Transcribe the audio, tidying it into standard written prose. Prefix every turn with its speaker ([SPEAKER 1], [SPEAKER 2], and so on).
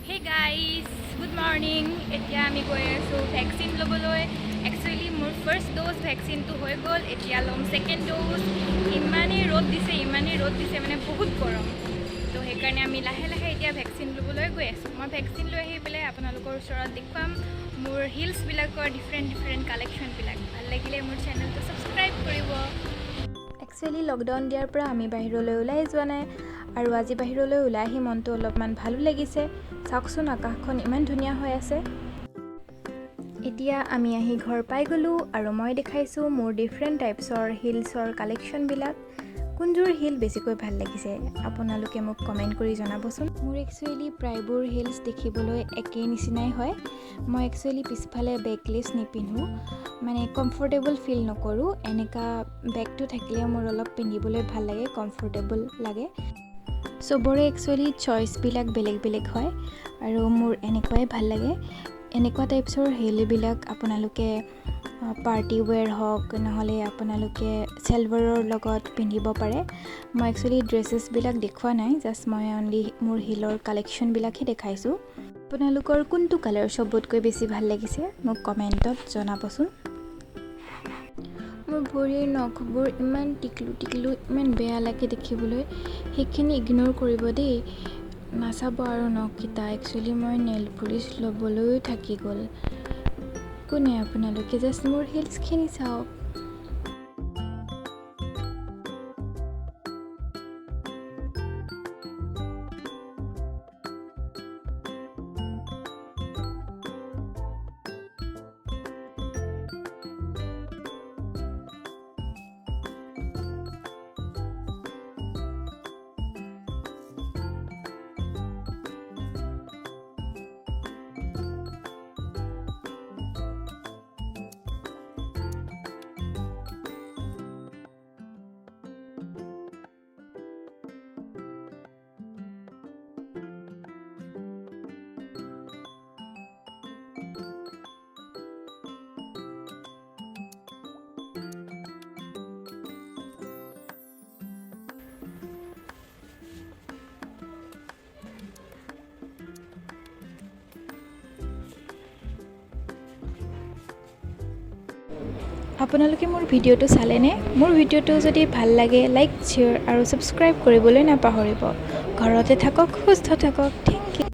[SPEAKER 1] Hey guys, good morning. এতিয়া আমি গৈ আছোঁ ভেকচিন ল'বলৈ। একচুৱেলি মোৰ ফাৰ্ষ্ট ড'জ ভেকচিনটো হৈ গ'ল, এতিয়া ল'ম ছেকেণ্ড ড'জ। ইমানেই ৰ'দ দিছে মানে বহুত গৰম। তো সেইকাৰণে আমি লাহে লাহে এতিয়া ভেকচিন ল'বলৈ গৈ আছোঁ। মই ভেকচিন লৈ আহি পেলাই আপোনালোকৰ ওচৰত দেখুৱাম মোৰ হিলছবিলাকৰ ডিফাৰেণ্ট কালেকশ্যনবিলাক। ভাল লাগিলে মোৰ চেনেলটো ছাবস্ক্ৰাইব কৰিব। একচুৱেলি লকডাউন দিয়াৰ পৰা আমি বাহিৰলৈ ওলাই যোৱা নাই আৰু আজি বাহিৰলৈ ওলাই আহি মনটো অলপমান ভালো লাগিছে। চাওকচোন আকাশখন ইমান ধুনীয়া হৈ আছে। এতিয়া আমি আহি ঘৰ পাই গ'লোঁ আৰু মই দেখাইছোঁ মোৰ ডিফাৰেণ্ট টাইপছৰ হিলছৰ কালেকশ্যনবিলাক। কোনযোৰ হিল বেছিকৈ ভাল লাগিছে আপোনালোকে মোক কমেণ্ট কৰি জনাবচোন। মোৰ একচুৱেলি প্ৰায়বোৰ হিলছ দেখিবলৈ একেই নিচিনাই হয়। মই একচুৱেলি পিছফালে বেকলেছ নিপিন্ধোঁ, মানে কমফৰ্টেবল ফিল নকৰোঁ। এনেকুৱা বেগটো থাকিলে মোৰ অলপ পিন্ধিবলৈ ভাল লাগে, কমফৰ্টেবল লাগে। চবৰে একচুৱেলি চইচবিলাক বেলেগ বেলেগ হয় আৰু মোৰ এনেকুৱাই ভাল লাগে। এনেকুৱা টাইপছৰ হিলবিলাক আপোনালোকে পাৰ্টি ৱেৰ হওক নহ'লে আপোনালোকে চেলৱাৰৰ লগত পিন্ধিব পাৰে। মই একচুৱেলি ড্ৰেছেছবিলাক দেখুওৱা নাই, জাষ্ট মই অনলি মোৰ হিলৰ কালেকশ্যনবিলাকহে দেখাইছোঁ। আপোনালোকৰ কোনটো কালাৰ চবতকৈ বেছি ভাল লাগিছে মোক কমেণ্টত জনাবচোন। মোৰ ভৰিৰ নখবোৰ ইমান টিকলু ইমান বেয়া লাগে দেখিবলৈ, সেইখিনি ইগন'ৰ কৰিব দেই, নাচাব আৰু নখকেইটা। একচুৱেলি মই নেইল পলিচ ল'বলৈও থাকি গ'ল। কোনে আপোনালোকে জাষ্ট মোৰ হিলছখিনি চাওক। আপোনালোকে মোৰ ভিডিঅ'টো চালেনে? মোৰ ভিডিঅ'টো যদি ভাল লাগে লাইক, শ্বেয়াৰ আৰু ছাবস্ক্ৰাইব কৰিবলৈ নাপাহৰিব। ঘৰতে থাকক, সুস্থ থাকক।